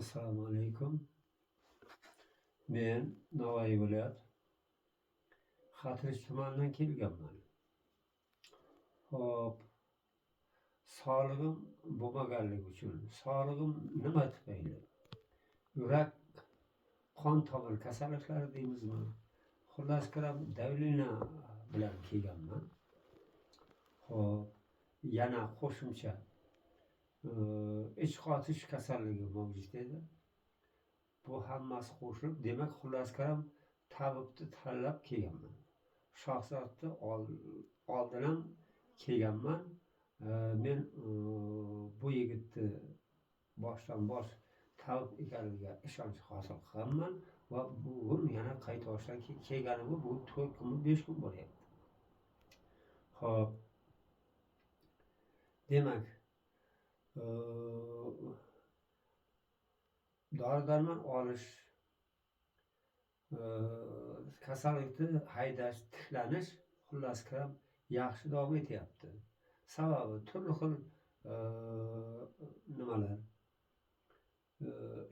Assalomu alaykum. Men Navoiy viloyat Xatirchi tumanidan kelganman. Hop, sog'lig'im bo'lmaganligi uchun, sog'lig'im nima tufayli? Yurak, qon tomir kasalliklari deymizmi? Xullas kalom davlina bilan kelganman. Hop, yana qo'shimcha ich qotish kasalligi mavjud edi. Bu hammasi qo'shilib, demak xullas kalom tabibni tanlab kelganman. Shaxsiyatni oldin ham kelganman. Men bu yigitni boshdan bosh tabib ekanligiga ishonch hosil qilganman va bugun yana qaytoshdan kelganimga bu 4 kun 5 kun bo'lyapti. Xo'p. Demak, dori-darmon olish, kasallikni haydash, tiklanish xullas kalom yaxshi davom etyapti. Sababi turli xil nimalar,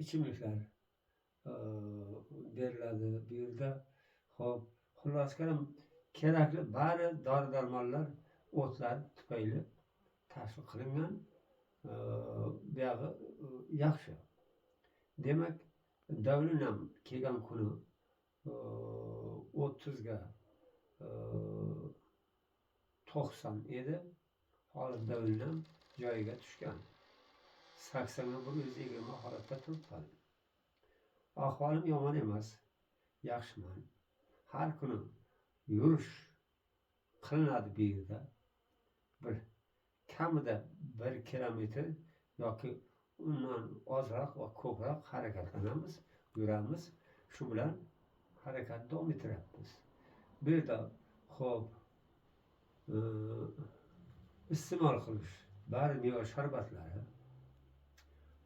ichimliklar beriladi bu yerda. Xo'p, xullas kalom kerakli bari dori-darmonlar o'tlar tufayli tashkil qilingan. Buyog'i yaxshi. Demak, davlinam kelgan kuni 30 ga 90 edi. Hozir davlinam joyiga tushgan. 80 ga 120 holatda turibman. Ahvolim yomon emas, yaxshiman. Har kuni yurish qilinadi bu yerda. Bir kamida 1 kilometr yoki undan ozroq va ko'proq harakatlanamiz, yuramiz. Shu bilan harakatni davom ettiramiz. Bu yerda xo'p, iste'mol qilish, bari meva sharbatlari,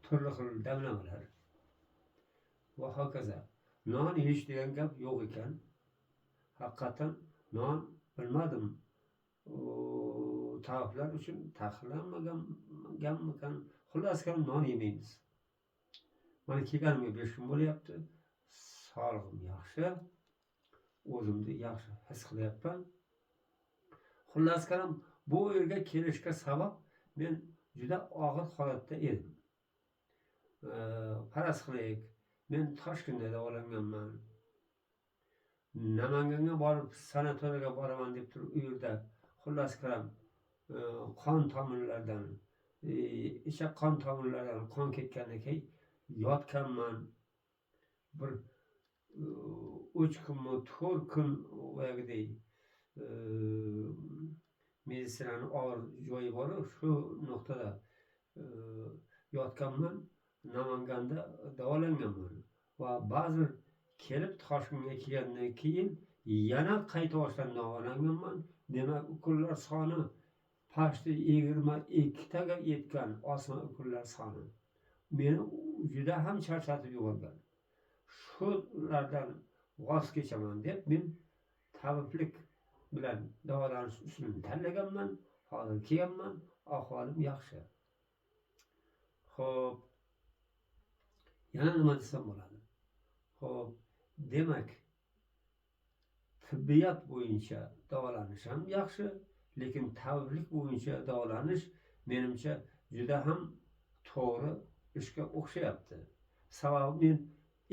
turli xil damlamalar va hokazo. Non yeyish degan gap yo'q ekan. Haqiqatan non bilmadim. Tavaflar uchun taqiqlanmagan. Xullas kalom non yemaymiz. Mana kelganimga 5 kun bo'lyapti. Sog'lig'im yaxshi. O'zimni yaxshi his qilyapman. Xullas kalom bu yerga kelishga sabab men juda og'ir holatda edim. Faraz qilaylik, men Toshkentda davolanganman. Namanganga borib sanatoriyaga boraman deb turib, u yerda xullas kalom qon tomirlaridan, ichak qon tomirlaridan qon ketgandan keyin yotganman. Bir 3 kunmi 4 kun o'yagidek meditsinaning og'ir joyi bor, shu nuqtada yotganman. Namanganda davolanganman va ba'zi kelib Toshkentga kelgandan keyin yana qaytoshdan davolanganman. Demak, ukullar soni pashti 22 taga yetgan osma ukullar soni. Meni juda ham charchatib yuborgan. Shulardan voz kechaman deb men tabiblik bilan davolanish usulini tanlaganman. Hozir kelganman, ahvolim yaxshi. Xo'p, yana nima desam bo'ladi? Xo'p, demak, tibbiyot bo'yicha davolanish ham yaxshi, lekin tabiblik bo'yicha davolanish menimcha juda ham to'g'ri ishga o'xshayapti. Sababi men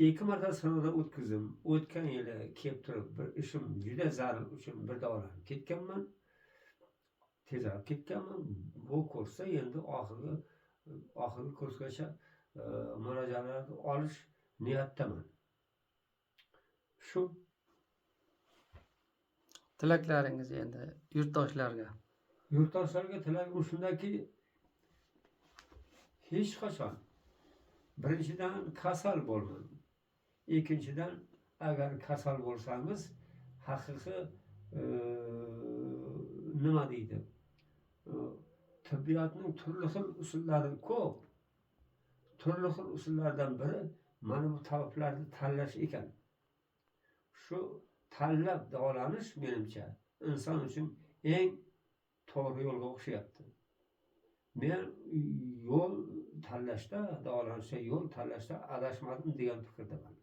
2 marta sinovdan o'tkazdim. O'tgan yili kelib turib bir ishim juda zarur uchun bir davolanib ketganman. Tezroq ketganman. Bu kursda endi oxirgi kursgacha murojaatlar olish niyatdaman. Shu tilaklaringiz endi yurtdoshlarga. Yurtdoshlarga tilagim shundaki, hech qachon birinchidan kasal bo'lmang. Ikkinchidan, agar kasal bo'lsangiz, haqiqiy nima deydi? Tibbiyotning turli xil usullari ko'p. Turli xil usullardan biri mana bu tabiblarni tanlash ekan. Shu tanlab davolanish menimcha inson uchun eng to'g'ri yo'lga o'xshayapti. Men yol tanlashda, davolanishda yol tanlashda adashmadim degan fikrdaman.